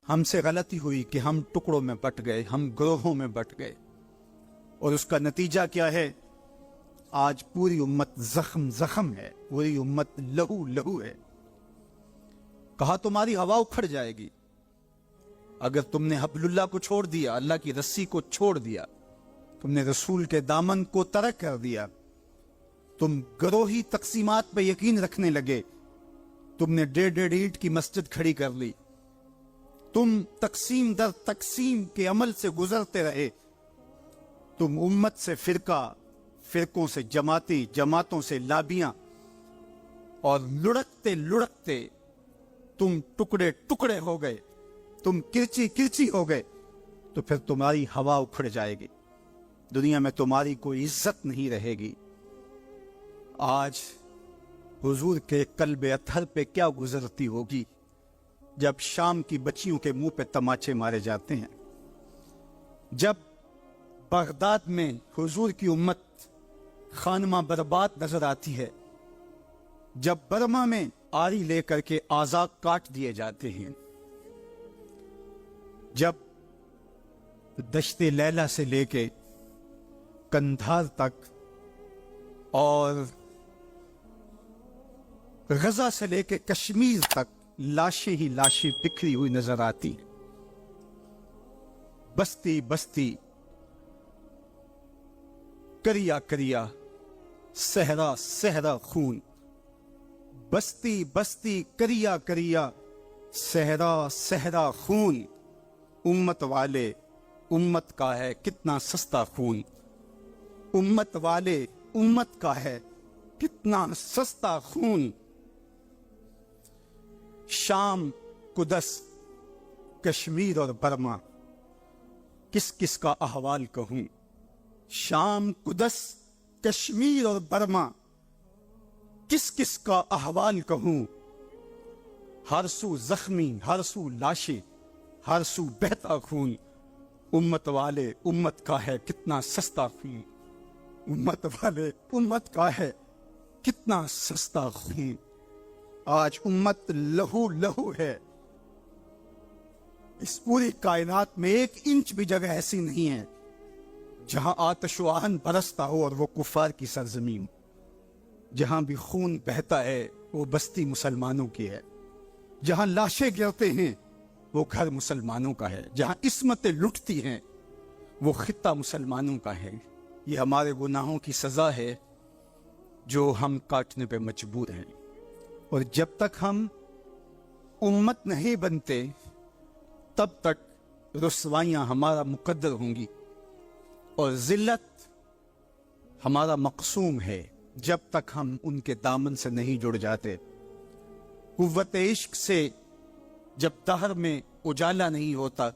ہم سے غلطی ہوئی کہ ہم ٹکڑوں میں بٹ گئے، ہم گروہوں میں بٹ گئے، اور اس کا نتیجہ کیا ہے؟ آج پوری امت زخم زخم ہے، پوری امت لہو لہو ہے۔ کہا تمہاری ہوا اکھڑ جائے گی اگر تم نے حبل اللہ کو چھوڑ دیا، اللہ کی رسی کو چھوڑ دیا، تم نے رسول کے دامن کو ترک کر دیا، تم گروہی تقسیمات پہ یقین رکھنے لگے، تم نے 1.5 اینٹ کی مسجد کھڑی کر لی، تم تقسیم در تقسیم کے عمل سے گزرتے رہے، تم امت سے فرقہ، فرقوں سے جماعتیں، جماعتوں سے لابیاں، اور لڑکتے لڑکتے تم ٹکڑے ٹکڑے ہو گئے، تم کرچی کرچی ہو گئے، تو پھر تمہاری ہوا اکھڑ جائے گی، دنیا میں تمہاری کوئی عزت نہیں رہے گی۔ آج حضور کے قلب اطہر پہ کیا گزرتی ہوگی جب شام کی بچیوں کے منہ پہ تماچے مارے جاتے ہیں، جب بغداد میں حضور کی امت خانمہ برباد نظر آتی ہے، جب برما میں آری لے کر کے اعضاء کاٹ دیے جاتے ہیں، جب دشت لیلہ سے لے کے کندھار تک اور غزہ سے لے کے کشمیر تک لاشیں ہی لاشیں بکھری ہوئی نظر آتی، بستی بستی، کریا کریا، صحرا صحرا خون، بستی بستی، کریا کریا، صحرا صحرا خون، امت والے امت کا ہے کتنا سستا خون، امت والے امت کا ہے کتنا سستا خون۔ شام، قدس، کشمیر اور برما، کس کس کا احوال کہوں؟ شام، قدس، کشمیر اور برما، کس کس کا احوال کہوں؟ ہر سو زخمی، ہر سو لاشیں، ہر سو بہتا خون، امت والے امت کا ہے کتنا سستا خون، امت والے امت کا ہے کتنا سستا خون۔ آج امت لہو لہو ہے، اس پوری کائنات میں 1 انچ بھی جگہ ایسی نہیں ہے جہاں آتش و آہن برستا ہو اور وہ کفار کی سرزمین، جہاں بھی خون بہتا ہے وہ بستی مسلمانوں کی ہے، جہاں لاشیں گرتے ہیں وہ گھر مسلمانوں کا ہے، جہاں عصمتیں لٹتی ہیں وہ خطہ مسلمانوں کا ہے۔ یہ ہمارے گناہوں کی سزا ہے جو ہم کاٹنے پہ مجبور ہیں، اور جب تک ہم امت نہیں بنتے تب تک رسوائیاں ہمارا مقدر ہوں گی اور ذلت ہمارا مقسوم ہے جب تک ہم ان کے دامن سے نہیں جڑ جاتے۔ قوت عشق سے جب دہر میں اجالا نہیں ہوتا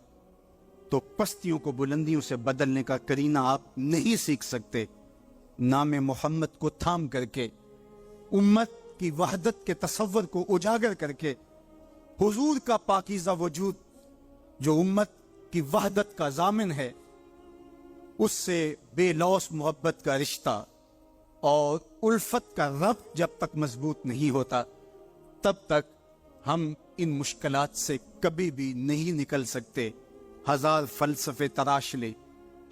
تو پستیوں کو بلندیوں سے بدلنے کا کرینہ آپ نہیں سیکھ سکتے۔ نام محمد کو تھام کر کے، امت کی وحدت کے تصور کو اجاگر کر کے، حضور کا پاکیزہ وجود جو امت کی وحدت کا ضامن ہے، اس سے بے لوث محبت کا رشتہ اور الفت کا ربط جب تک مضبوط نہیں ہوتا تب تک ہم ان مشکلات سے کبھی بھی نہیں نکل سکتے۔ 1000 فلسفے تراش لیں،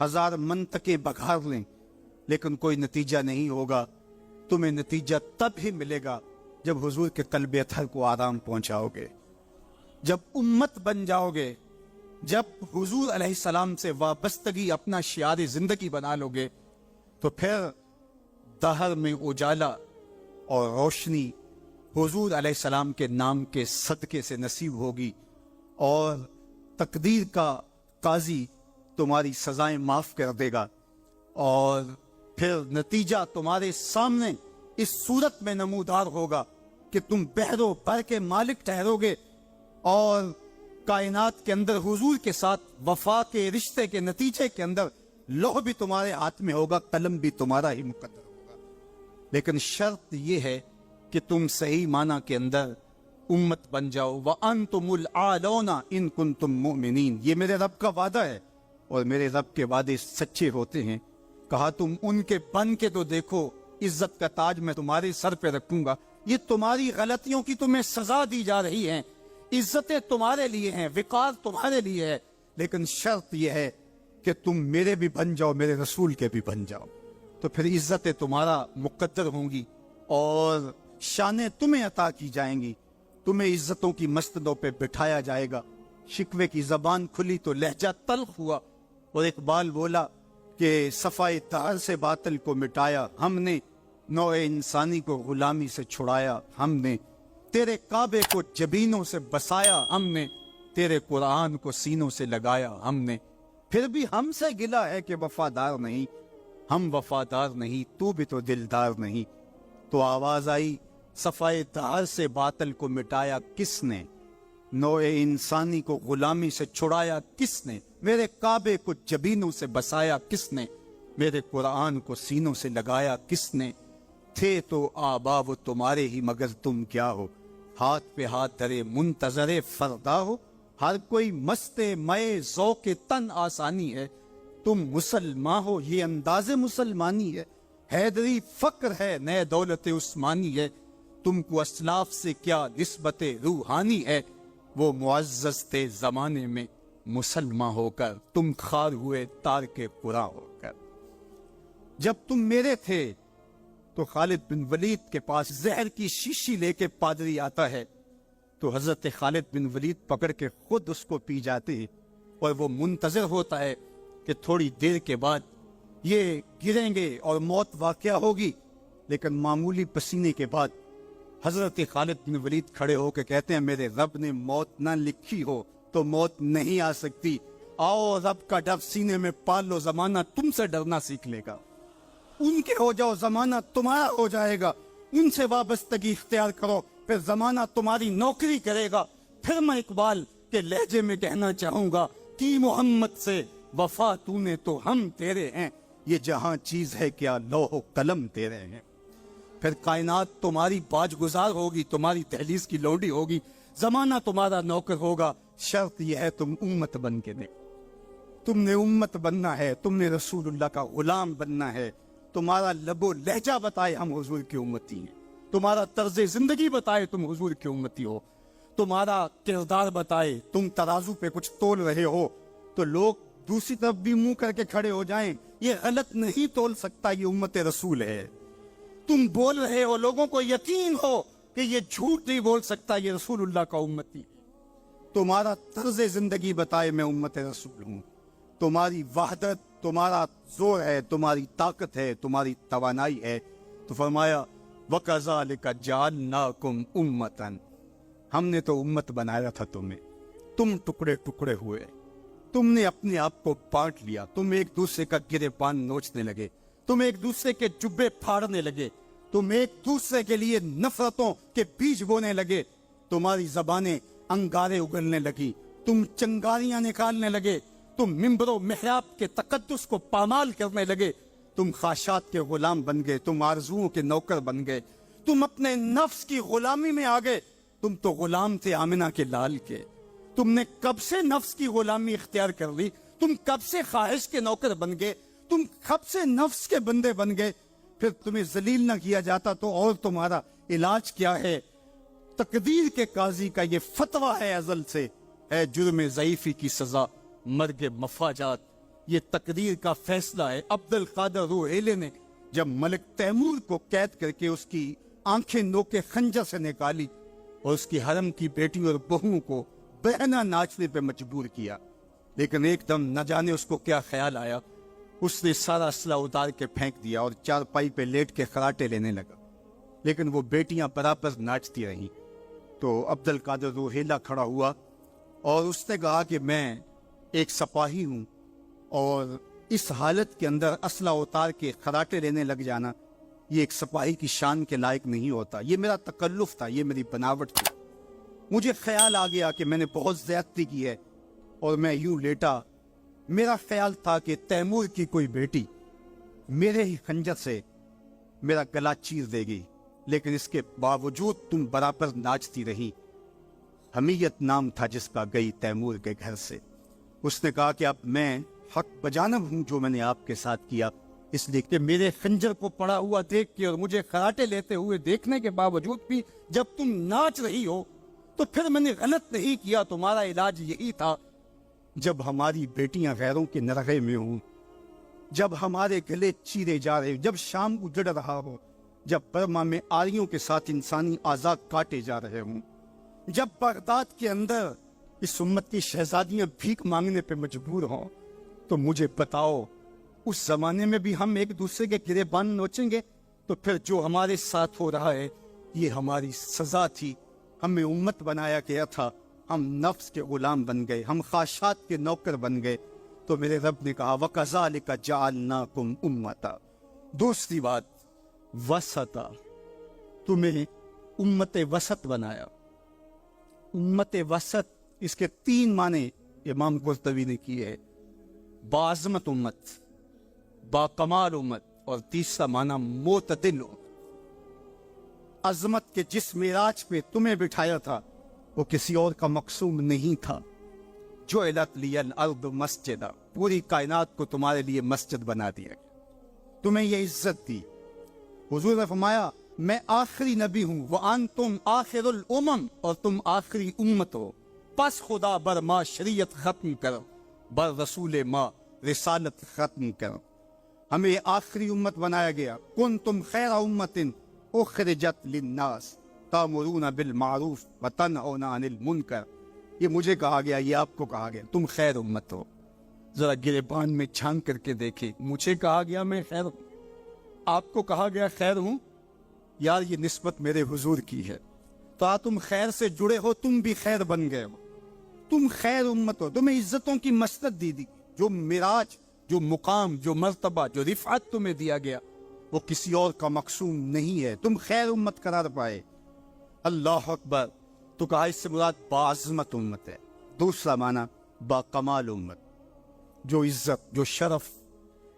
1000 منطقیں بگھار لیں، لیکن کوئی نتیجہ نہیں ہوگا۔ تمہیں نتیجہ تب ہی ملے گا جب حضور کے قلب اطہر کو آرام پہنچاؤ گے، جب امت بن جاؤ گے، جب حضور علیہ السلام سے وابستگی اپنا شعار زندگی بنا لو گے، تو پھر دہر میں اجالا اور روشنی حضور علیہ السلام کے نام کے صدقے سے نصیب ہوگی، اور تقدیر کا قاضی تمہاری سزائیں معاف کر دے گا، اور پھر نتیجہ تمہارے سامنے اس صورت میں نمودار ہوگا کہ تم بحر و بر کے مالک ٹھہرو گے، اور کائنات کے اندر حضور کے ساتھ وفا کے رشتے کے نتیجے کے اندر لوح بھی تمہارے ہاتھ میں ہوگا، قلم بھی تمہارا ہی مقدر ہوگا۔ لیکن شرط یہ ہے کہ تم صحیح معنی کے اندر امت بن جاؤ۔ وَأَنْتُمُ الْأَعْلَوْنَ إِن كُنتُم مُؤْمِنِينَ، یہ میرے رب کا وعدہ ہے، اور میرے رب کے وعدے سچے ہوتے ہیں۔ کہا تم ان کے بن کے تو دیکھو، عزت کا تاج میں تمہارے سر پہ رکھوں گا۔ یہ تمہاری غلطیوں کی تمہیں سزا دی جا رہی ہے، عزتیں تمہارے لیے ہیں، وقار تمہارے لیے ہے، لیکن شرط یہ ہے کہ تم میرے بھی بن جاؤ، میرے رسول کے بھی بن جاؤ، تو پھر عزتیں تمہارا مقدر ہوں گی اور شانیں تمہیں عطا کی جائیں گی، تمہیں عزتوں کی مستدوں پہ بٹھایا جائے گا۔ شکوے کی زبان کھلی تو لہجہ تلخ ہوا، اور اقبال بولا کہ صفائے طہر سے باطل کو مٹایا ہم نے، نوع انسانی کو غلامی سے چھڑایا ہم نے، تیرے کعبے کو جبینوں سے بسایا ہم نے، تیرے قرآن کو سینوں سے لگایا ہم نے، پھر بھی ہم سے گلا ہے کہ وفادار نہیں، ہم وفادار نہیں، تو بھی تو دلدار نہیں۔ تو آواز آئی صفائے طہر سے باطل کو مٹایا کس نے، نوع انسانی کو غلامی سے چھڑایا کس نے، میرے کعبے کو جبینوں سے بسایا کس نے، میرے قرآن کو سینوں سے لگایا کس نے، تھے تو آبا وہ تمہارے ہی مگر تم کیا ہو، ہاتھ پہ ہاتھ دھرے منتظر فردا ہو، ہر کوئی مست مئے ذوق تن آسانی ہے، تم مسلمان ہو یہ انداز مسلمانی ہے، حیدری فقر ہے نئے دولت عثمانی ہے، تم کو اسلاف سے کیا نسبت روحانی ہے، وہ معزز تھے زمانے میں مسلمان ہو کر، تم خار ہوئے تارک قرآن ہو کر۔ جب تم میرے تھے تو خالد بن ولید کے پاس زہر کی شیشی لے کے پادری آتا ہے تو حضرت خالد بن ولید پکڑ کے خود اس کو پی جاتے، اور وہ منتظر ہوتا ہے کہ تھوڑی دیر کے بعد یہ گریں گے اور موت واقعہ ہوگی، لیکن معمولی پسینے کے بعد حضرت خالد بن ولید کھڑے ہو کے کہتے ہیں میرے رب نے موت نہ لکھی ہو تو موت نہیں آ سکتی، آؤ رب کا ڈر سینے میں پال لو، زمانہ تم سے ڈرنا سیکھ لے گا، ان کے ہو جاؤ زمانہ تمہارا ہو جائے گا، ان سے وابستگی اختیار کرو پھر زمانہ تمہاری نوکری کرے گا۔ پھر میں اقبال کے لہجے میں کہنا چاہوں گا کہ محمد سے وفا تو نے تو ہم تیرے ہیں، یہ جہاں چیز ہے کیا لوح و قلم تیرے ہیں، پھر کائنات تمہاری باج گزار ہوگی، تمہاری دہلیز کی لونڈی ہوگی، زمانہ تمہارا نوکر ہوگا، شرط یہ ہے تم امت بن کے دے، تم نے امت بننا ہے، تم نے رسول اللہ کا غلام بننا ہے، تمہارا لب و لہجہ بتائے ہم حضور کی امتی ہیں، تمہارا طرز زندگی بتائے تم حضور کی امتی ہو، تمہارا کردار بتائے تم ترازو پہ کچھ تول رہے ہو تو لوگ دوسری طرف بھی منہ کر کے کھڑے ہو جائیں یہ غلط نہیں تول سکتا، یہ امت رسول ہے، تم بول رہے ہو لوگوں کو یقین ہو کہ یہ جھوٹ نہیں بول سکتا، یہ رسول اللہ کا امتی، تمہارا طرز زندگی بتائے میں امت رسول ہوں، تمہاری وحدت تمہارا زور ہے، تمہاری طاقت ہے، تمہاری توانائی ہے، تو فرمایا وَكَذَلِكَ جَعَلْنَاكُمْ أُمَّةً، ہم نے تو امت بنایا تھا تمہیں، تم ٹکڑے ٹکڑے ہوئے، تم نے اپنے آپ کو بانٹ لیا، تم ایک دوسرے کا گریبان نوچنے لگے، تم ایک دوسرے کے جبے پھاڑنے لگے، تم ایک دوسرے کے لیے نفرتوں کے بیج بونے لگے، تمہاری زبانیں انگارے اگلنے لگی، تم چنگاریاں نکالنے لگے، تم ممبر و محراب کے تقدس کو پامال کرنے لگے، تم خواہشات کے غلام بن گئے، تم آرزوؤں کے نوکر بن گئے، تم اپنے نفس کی غلامی میں آ گئے، تم تو غلام تھے آمنہ کے لال کے، تم نے کب سے نفس کی غلامی اختیار کر لی، تم کب سے خواہش کے نوکر بن گئے، تم کب سے نفس کے بندے بن گئے، پھر تمہیں ذلیل نہ کیا جاتا تو اور تمہارا علاج کیا ہے؟ تقدیر کے قاضی کا یہ فتویٰ ہے ازل سے، ہے جرم ضعیفی کی سزا مرگ مفاجات، یہ تقدیر کا فیصلہ ہے۔ عبد القادر روحیلے نے جب ملک تیمور کو قید کر کے اس کی آنکھیں نوکے خنجر سے نکالی اور اس کی حرم کی بیٹی اور بہوؤں کو بہنا ناچنے پہ مجبور کیا، لیکن ایک دم نہ جانے اس کو کیا خیال آیا، اس نے سارا اسلحہ اتار کے پھینک دیا اور چارپائی پہ لیٹ کے خراٹے لینے لگا، لیکن وہ بیٹیاں برابر ناچتی رہیں۔ تو عبد القادر روحیلہ کھڑا ہوا اور اس نے کہا کہ میں ایک سپاہی ہوں اور اس حالت کے اندر اسلحہ اتار کے خراٹے لینے لگ جانا یہ ایک سپاہی کی شان کے لائق نہیں ہوتا، یہ میرا تکلف تھا، یہ میری بناوٹ تھی، مجھے خیال آ گیا کہ میں نے بہت زیادتی کی ہے اور میں یوں لیٹا، میرا خیال تھا کہ تیمور کی کوئی بیٹی میرے ہی خنجر سے میرا گلا چیر دے گی، لیکن اس کے باوجود تم برابر ناچتی رہی، حمیت نام تھا جس کا گئی تیمور کے گھر سے۔ اس نے کہا کہ اب میں حق بجانب ہوں جو میں نے آپ کے ساتھ کیا، اس لیے کہ میرے خنجر کو پڑا ہوا دیکھ کے اور مجھے خراٹے لیتے ہوئے دیکھنے کے باوجود بھی جب تم ناچ رہی ہو تو پھر میں نے غلط نہیں کیا، تمہارا علاج یہی تھا۔ جب ہماری بیٹیاں غیروں کے نرغے میں ہوں، جب ہمارے گلے چیرے جا رہے، جب شام اجڑ رہا ہو، جب برما میں آریوں کے ساتھ انسانی آزاد کاٹے جا رہے ہوں، جب بغداد کے اندر اس امت کی شہزادیاں بھیک مانگنے پہ مجبور ہوں، تو مجھے بتاؤ اس زمانے میں بھی ہم ایک دوسرے کے گریبان نوچیں گے؟ تو پھر جو ہمارے ساتھ ہو رہا ہے یہ ہماری سزا تھی۔ ہمیں امت بنایا گیا تھا، ہم نفس کے غلام بن گئے، ہم خواہشات کے نوکر بن گئے۔ تو میرے رب نے کہا وَكَذَلِكَ جَعَلْنَاكُمْ أُمَّةً۔ دوسری بات وسطا، تمہیں امت وسط بنایا۔ امت وسط، اس کے 3 معنی امام قرطبی نے کیے ہیں: باعظمت امت، باکمال امت، اور تیسرا معنی معتدل امت۔ عظمت کے جس معراج پہ تمہیں بٹھایا تھا وہ کسی اور کا مقصوم نہیں تھا۔ جعلت لی الارض مسجدا، پوری کائنات کو تمہارے لیے مسجد بنا دیا گیا، تمہیں یہ عزت دی۔ حضور نے فرمایا میں آخری نبی ہوں، وانتم آخر الامم، اور تم آخری امت ہو، پس خدا بر ما شریعت ختم کرو، بر رسول ما رسالت ختم کرو۔ ہمیں آخری امت بنایا گیا۔ کنتم خیر امت اخرجت للناس تامرون بالمعروف وتنہون عن المنکر۔ یہ مجھے کہا گیا، یہ آپ کو کہا گیا، تم خیر امت ہو۔ ذرا گریبان میں جھانک کر کے دیکھیں، مجھے کہا گیا میں خیر ہوں، آپ کو کہا گیا خیر ہوں، یار یہ نسبت میرے حضور کی ہے۔ تو تم خیر سے جڑے ہو، تم بھی خیر بن گئے ہو، تم خیر امت ہو، تمہیں عزتوں کی مسند دی، جو معراج، جو مقام، جو مرتبہ، جو رفعت تمہیں دیا گیا وہ کسی اور کا مقصوم نہیں ہے، تم خیر امت قرار پائے۔ اللہ اکبر۔ تو کہا اس سے مراد باعظمت امت ہے۔ دوسرا معنی باکمال امت، جو عزت، جو شرف،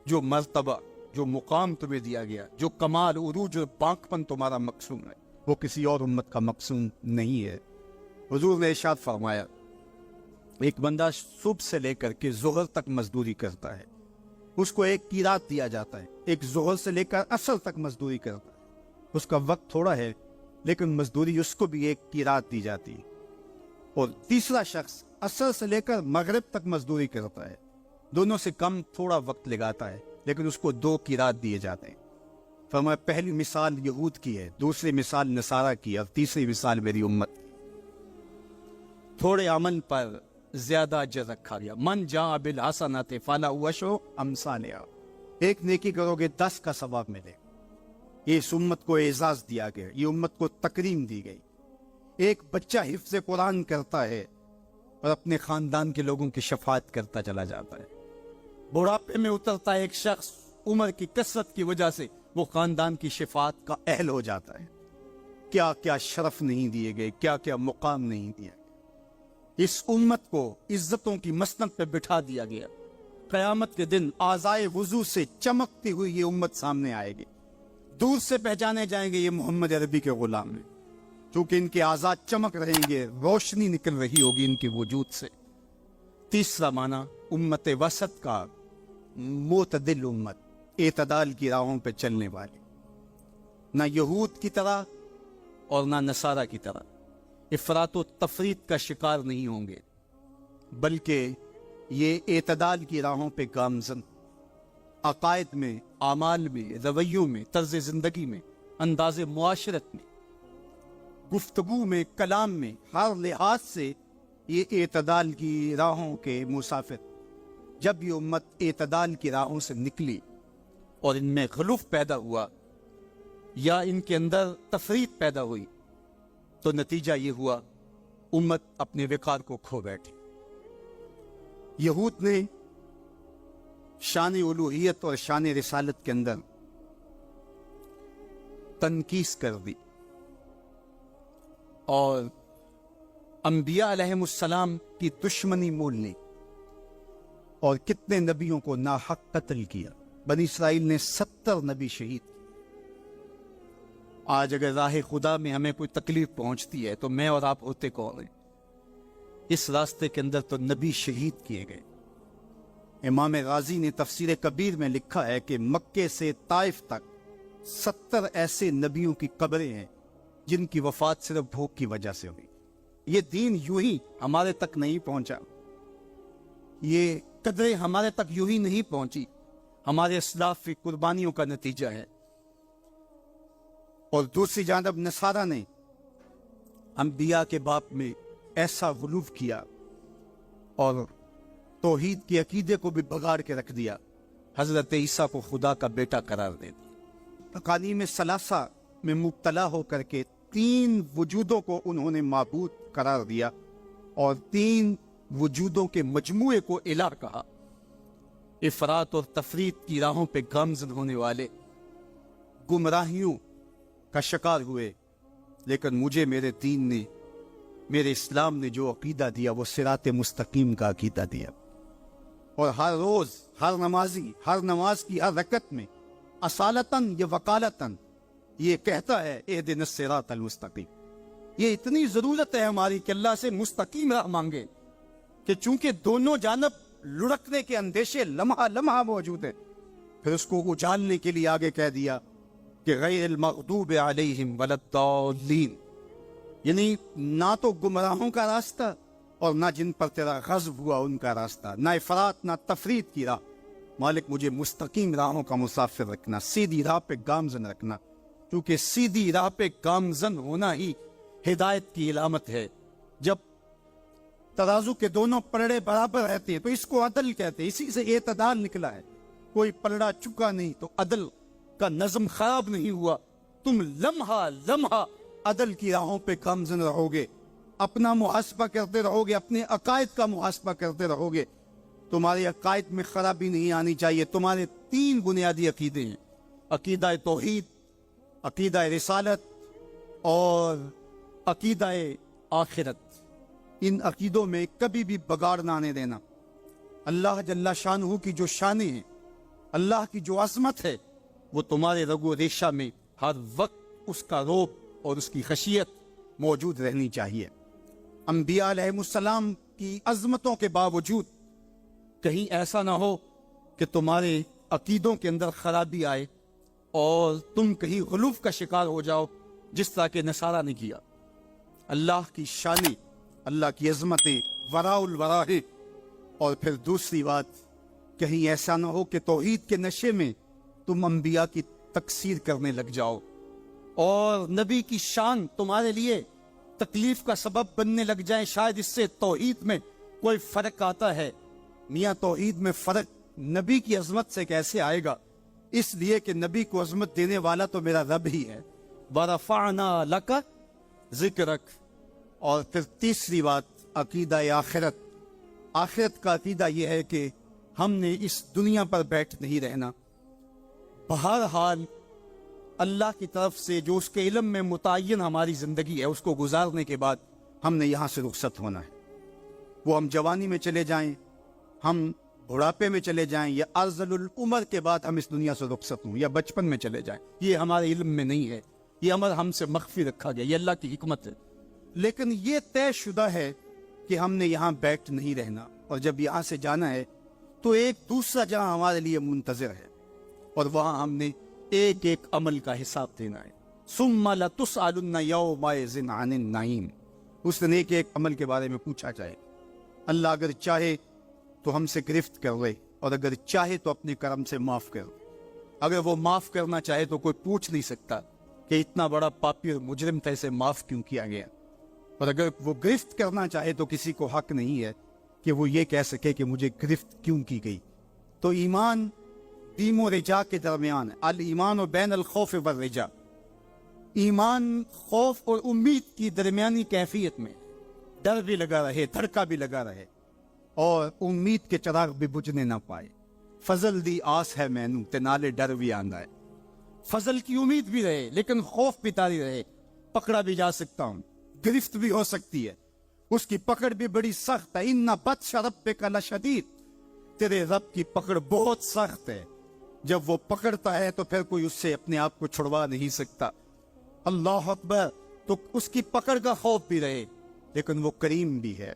جو مرتبہ، جو مقام تمہیں دیا گیا، جو کمال، عروج اور پاکپن تمہارا مقصوم ہے، وہ کسی اور امت کا مقصوم نہیں ہے۔ حضور نے ارشاد فرمایا ایک بندہ صبح سے لے کر کے ظہر تک مزدوری کرتا ہے، اس کو ایک قیراط دیا جاتا ہے۔ ایک ظہر سے لے کر عصر تک مزدوری کرتا ہے، اس کا وقت تھوڑا ہے لیکن مزدوری اس کو بھی ایک قیراط دی جاتی ہے۔ اور تیسرا شخص عصر سے لے کر مغرب تک مزدوری کرتا ہے، دونوں سے کم تھوڑا وقت لگاتا ہے لیکن اس کو 2 قیراط دیے جاتے ہیں۔ فرمایا پہلی مثال یہود کی ہے، دوسری مثال نصارہ کی، اور تیسری مثال میری امت کی۔ تھوڑے عمل پر زیادہ اجر رکھا گیا۔ من جاء بالحسنۃ فلہ عشر امثالہا، ایک نیکی کرو گے 10 کا ثواب ملے۔ اس امت کو اعزاز دیا گیا، یہ امت کو تکریم دی گئی۔ ایک بچہ حفظ قرآن کرتا ہے اور اپنے خاندان کے لوگوں کی شفاعت کرتا چلا جاتا ہے۔ بڑھاپے میں اترتا ہے ایک شخص، عمر کی کثرت کی وجہ سے وہ خاندان کی شفاعت کا اہل ہو جاتا ہے۔ کیا کیا شرف نہیں دیے گئے، کیا کیا مقام نہیں دیا گیا۔ اس امت کو عزتوں کی مسند پہ بٹھا دیا گیا۔ قیامت کے دن آزائے وضو سے چمکتی ہوئی یہ امت سامنے آئے گی، دور سے پہچانے جائیں گے یہ محمد عربی کے غلام ہیں، چونکہ ان کے آزاد چمک رہیں گے، روشنی نکل رہی ہوگی ان کے وجود سے۔ تیسرا معنی امت وسط کا، معتدل امت، اعتدال کی راہوں پہ چلنے والی، نہ یہود کی طرح اور نہ نصارہ کی طرح افراط و تفریط کا شکار نہیں ہوں گے، بلکہ یہ اعتدال کی راہوں پہ گامزن، عقائد میں، اعمال میں، رویوں میں، طرز زندگی میں، انداز معاشرت میں، گفتگو میں، کلام میں، ہر لحاظ سے یہ اعتدال کی راہوں کے مسافر۔ جب یہ امت اعتدال کی راہوں سے نکلی اور ان میں غلوف پیدا ہوا یا ان کے اندر تفریط پیدا ہوئی تو نتیجہ یہ ہوا امت اپنے وقار کو کھو بیٹھی۔ یہود نے شان الوہیت اور شان رسالت کے اندر تنقیص کر دی، اور انبیاء علیہم السلام کی دشمنی مول لی، اور کتنے نبیوں کو ناحق قتل کیا۔ بنی اسرائیل نے 70 نبی شہید کیے۔ آج اگر راہ خدا میں ہمیں کوئی تکلیف پہنچتی ہے تو میں اور آپ ہوتے کون ہیں؟ اس راستے کے اندر تو نبی شہید کیے گئے۔ امام غازی نے تفسیر کبیر میں لکھا ہے کہ مکے سے طائف تک 70 ایسے نبیوں کی قبریں ہیں جن کی وفات صرف بھوک کی وجہ سے ہوئی۔ یہ دین یوں ہی ہمارے تک نہیں پہنچا، یہ قدریں ہمارے تک یوں ہی نہیں پہنچی، ہمارے اسلاف کی قربانیوں کا نتیجہ ہے۔ اور دوسری جانب نصارہ نے انبیاء کے باپ میں ایسا غلو کیا اور توحید کے عقیدے کو بھی بگاڑ کے رکھ دیا، حضرت عیسیٰ کو خدا کا بیٹا قرار دے دیا۔ تقالیم ثلاثہ میں مبتلا ہو کر کے 3 وجودوں کو انہوں نے معبود قرار دیا اور 3 وجودوں کے مجموعے کو الہ کہا۔ افراط اور تفریط کی راہوں پہ گامزن ہونے والے گمراہیوں کا شکار ہوئے، لیکن مجھے میرے دین نے، میرے اسلام نے جو عقیدہ دیا وہ صراط مستقیم کا عقیدہ دیا۔ اور ہر روز ہر نمازی ہر نماز کی ہر رکعت میں اصالتاً یا وکالتاً یہ کہتا ہے اہدنا الصراط المستقیم۔ یہ اتنی ضرورت ہے ہماری کہ اللہ سے مستقیم راہ مانگے، کہ چونکہ دونوں جانب لڑکنے کے اندیشے لمحہ لمحہ موجود ہیں، پھر اس کو اجالنے کے لیے آگے کہہ دیا کہ غیر المغضوب علیہم ولا الضالین، یعنی نہ تو گمراہوں کا راستہ اور نہ جن پر تیرا غضب ہوا ان کا راستہ، نہ افراط نہ تفریط کی راہ۔ مالک مجھے مستقیم راہوں کا مسافر رکھنا، سیدھی راہ پہ گامزن رکھنا، کیونکہ سیدھی راہ پہ گامزن ہونا ہی ہدایت کی علامت ہے۔ جب ترازو کے دونوں پلڑے برابر رہتے ہیں تو اس کو عدل کہتے ہیں، اسی سے اعتدال نکلا ہے۔ کوئی پلڑا چکا نہیں تو عدل کا نظم خراب نہیں ہوا۔ تم لمحہ لمحہ عدل کی راہوں پہ گامزن رہو گے، اپنا محاسبہ کرتے رہو گے، اپنے عقائد کا محاسبہ کرتے رہو گے، تمہارے عقائد میں خرابی نہیں آنی چاہیے۔ تمہارے 3 بنیادی عقیدے ہیں، عقیدہ توحید، عقیدہ رسالت اور عقیدہ آخرت۔ ان عقیدوں میں کبھی بھی بگاڑ نہ آنے دینا۔ اللہ جل شانہ کی جو شانیں ہیں، اللہ کی جو عظمت ہے، وہ تمہارے رگ و ریشہ میں ہر وقت اس کا روب اور اس کی خشیت موجود رہنی چاہیے۔ انبیاء علیہ السلام کی عظمتوں کے باوجود کہیں ایسا نہ ہو کہ تمہارے عقیدوں کے اندر خرابی آئے اور تم کہیں غلوف کا شکار ہو جاؤ، جس طرح کہ نصارہ نے کیا۔ اللہ کی شانی، اللہ کی عظمتیں وراء الورا ہے۔ اور پھر دوسری بات، کہیں ایسا نہ ہو کہ توحید کے نشے میں تم انبیاء کی تکثیر کرنے لگ جاؤ اور نبی کی شان تمہارے لیے تکلیف کا سبب بننے لگ جائیں۔ شاید اس سے توحید میں کوئی فرق آتا ہے۔ میاں توحید میں فرق نبی کی عظمت سے کیسے آئے گا؟ اس لیے کہ نبی کو عظمت دینے والا تو میرا رب ہی ہے۔ وَرَفَعْنَا لَكَ ذِكْرَكَ۔ اور پھر تیسری بات، عقیدہ آخرت۔ آخرت کا عقیدہ یہ ہے کہ ہم نے اس دنیا پر بیٹھ نہیں رہنا، بہرحال اللہ کی طرف سے جو اس کے علم میں متعین ہماری زندگی ہے اس کو گزارنے کے بعد ہم نے یہاں سے رخصت ہونا ہے۔ وہ ہم جوانی میں چلے جائیں، ہم بڑھاپے میں چلے جائیں، یا ارذل العمر کے بعد ہم اس دنیا سے رخصت ہوں، یا بچپن میں چلے جائیں، یہ ہمارے علم میں نہیں ہے، یہ امر ہم سے مخفی رکھا گیا، یہ اللہ کی حکمت ہے۔ لیکن یہ طے شدہ ہے کہ ہم نے یہاں بیٹھ نہیں رہنا، اور جب یہاں سے جانا ہے تو ایک دوسرا جہاں ہمارے لیے منتظر ہے، اور وہاں ہم نے ایک ایک عمل کا حساب دینا ہے۔ ثم لتسألن یومئذ عن النعیم۔ اس دن ایک ایک عمل کے بارے میں پوچھا جائے۔ اللہ اگر چاہے تو ہم سے گرفت کر لے، اور اگر چاہے تو اپنے کرم سے معاف کر۔ اگر وہ معاف کرنا چاہے تو کوئی پوچھ نہیں سکتا کہ اتنا بڑا پاپی اور مجرم تھا، اسے معاف کیوں کیا گیا۔ اور اگر وہ گرفت کرنا چاہے تو کسی کو حق نہیں ہے کہ وہ یہ کہہ سکے کہ مجھے گرفت کیوں کی گئی۔ تو ایمان دیم و رجا کے درمیان ہے، الایمان بین الخوف والرجا۔ ایمان خوف اور امید کی درمیانی کیفیت میں، ڈر بھی لگا رہے، دھڑکا بھی لگا رہے، اور امید کے چراغ بھی بجھنے نہ پائے۔ فضل دی آس ہے مینوں تے نالے ڈر بھی آندا ہے۔ فضل کی امید بھی رہے لیکن خوف بھی طاری رہے، پکڑا بھی جا سکتا ہوں، گرفت بھی ہو سکتی ہے، اس کی پکڑ بھی بڑی سخت ہے۔ ان بطش ربک لشدید، تیرے رب کی پکڑ بہت سخت ہے، جب وہ پکڑتا ہے تو پھر کوئی اس سے اپنے آپ کو چھڑوا نہیں سکتا۔ اللہ اکبر۔ تو اس کی پکڑ کا خوف بھی رہے، لیکن وہ کریم بھی ہے،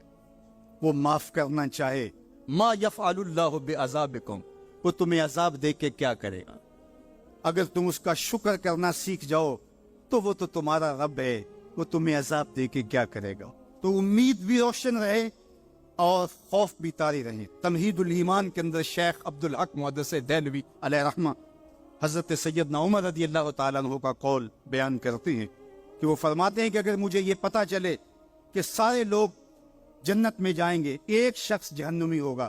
وہ معاف کرنا چاہے۔ ما یفعل اللہ بعذابکم، وہ تمہیں عذاب دے کے کیا کرے گا؟ اگر تم اس کا شکر کرنا سیکھ جاؤ تو وہ تو تمہارا رب ہے، وہ تمہیں عذاب دے کے کیا کرے گا؟ تو امید بھی روشن رہے اور خوف بھی طاری رہے۔ تمہیدُ الایمان کے اندر شیخ عبدالحق محدث دہلوی علیہ رحمہ حضرت سیدنا عمر رضی اللہ تعالیٰ عنہ کا قول بیان کرتے ہیں کہ وہ فرماتے ہیں کہ اگر مجھے یہ پتہ چلے کہ سارے لوگ جنت میں جائیں گے، ایک شخص جہنمی ہوگا،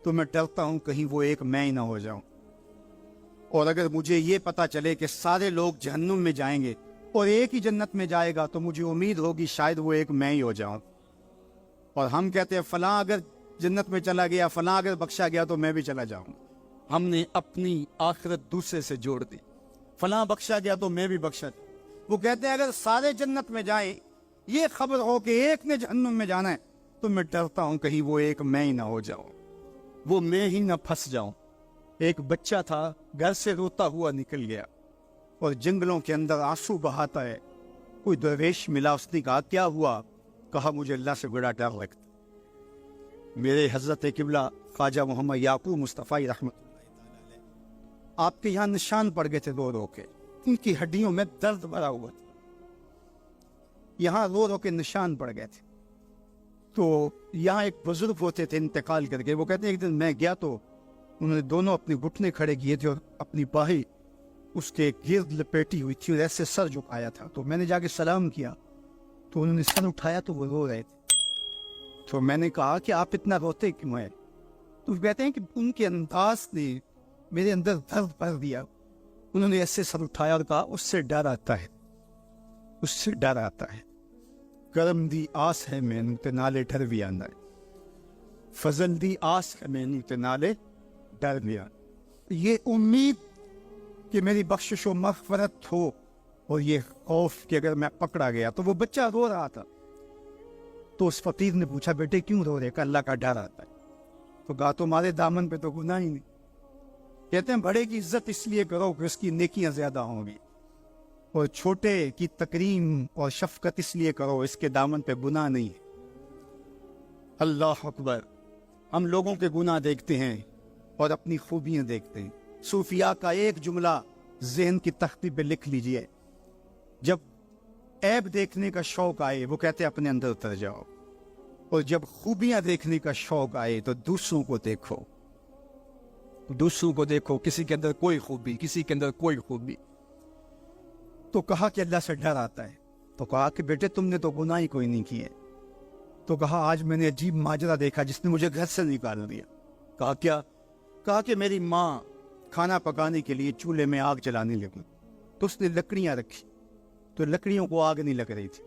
تو میں ڈرتا ہوں کہیں وہ ایک میں ہی نہ ہو جاؤں۔ اور اگر مجھے یہ پتہ چلے کہ سارے لوگ جہنم میں جائیں گے اور ایک ہی جنت میں جائے گا، تو مجھے امید ہوگی شاید وہ ایک میں ہی ہو جاؤں۔ اور ہم کہتے ہیں فلاں اگر جنت میں چلا گیا، فلاں اگر بخشا گیا تو میں بھی چلا جاؤں۔ ہم نے اپنی آخرت دوسرے سے جوڑ دی، فلاں بخشا گیا تو میں بھی بخشا جاؤں۔ وہ کہتے ہیں اگر سارے جنت میں جائیں، یہ خبر ہو کہ ایک نے جہنم میں جانا ہے، تو میں ڈرتا ہوں کہیں وہ ایک میں ہی نہ ہو جاؤں، وہ میں ہی نہ پھنس جاؤں۔ ایک بچہ تھا، گھر سے روتا ہوا نکل گیا اور جنگلوں کے اندر آنسو بہاتا ہے۔ کوئی درویش ملا، اس نے کہا کیا ہوا؟ کہا مجھے اللہ سے بڑا ڈر لگتا۔ میرے حضرت قبلہ خواجہ محمد یعقوب مصطفیٰ رحمۃ اللہ علیہ آپ کے یہاں نشان پڑ گئے تھے رو رو کے، ان کی ہڈیوں میں درد بھرا ہوا تھا، یہاں رو رو کے نشان پڑ گئے تھے۔ تو یہاں ایک بزرگ ہوتے تھے انتقال کر کے، وہ کہتے ہیں ایک دن میں گیا تو انہوں نے دونوں اپنے گھٹنے کھڑے کیے تھے اور اپنی باہیں اس کے گرد لپیٹی ہوئی تھی اور ایسے سر جھکایا تھا۔ تو میں نے جا کے سلام کیا تو انہوں نے سر اٹھایا تو وہ رو رہے تھے۔ تو میں نے کہا کہ آپ اتنا روتے کیوں ہیں؟ تو کہتے ہیں کہ ان کے انداز نے میرے اندر درد بھر دیا۔ انہوں نے ایسے سر اٹھایا اور کہا اس سے ڈر آتا ہے، اس سے ڈر آتا ہے۔ کرم دی آس ہے مینوں تے نالے ڈر بھی آندا ہے، فضل دی آس ہے مینوں تے نالے ڈر بھی آندا۔ یہ امید کہ میری بخشش و مغفرت ہو، اور یہ خوف کہ اگر میں پکڑا گیا۔ تو وہ بچہ رو رہا تھا، تو اس فقیر نے پوچھا بیٹے کیوں رو رہے؟ کہ اللہ کا ڈر آتا ہے۔ تو کہا تمہارے دامن پہ تو گناہ ہی نہیں۔ کہتے ہیں بڑے کی عزت اس لیے کرو کہ اس کی نیکیاں زیادہ ہوں گی، اور چھوٹے کی تکریم اور شفقت اس لیے کرو اس کے دامن پہ گناہ نہیں ہے۔ اللہ اکبر۔ ہم لوگوں کے گناہ دیکھتے ہیں اور اپنی خوبیاں دیکھتے ہیں۔ صوفیاء کا ایک جملہ ذہن کی تختی پہ لکھ لیجئے، جب عیب دیکھنے کا شوق آئے وہ کہتے اپنے اندر اتر جاؤ، اور جب خوبیاں دیکھنے کا شوق آئے تو دوسروں کو دیکھو، دوسروں کو دیکھو، کسی کے اندر کوئی خوبی، کسی کے اندر کوئی خوبی۔ تو کہا کہ اللہ سے ڈر آتا ہے۔ تو کہا کہ بیٹے تم نے تو گناہ ہی کوئی نہیں کیے۔ تو کہا آج میں نے عجیب ماجرا دیکھا جس نے مجھے گھر سے نکال دیا۔ کہا کیا؟ کہا کہ میری ماں کھانا پکانے کے لیے چولہے میں آگ جلانے لگی، تو اس نے لکڑیاں رکھی تو لکڑیوں کو آگ نہیں لگ رہی تھی۔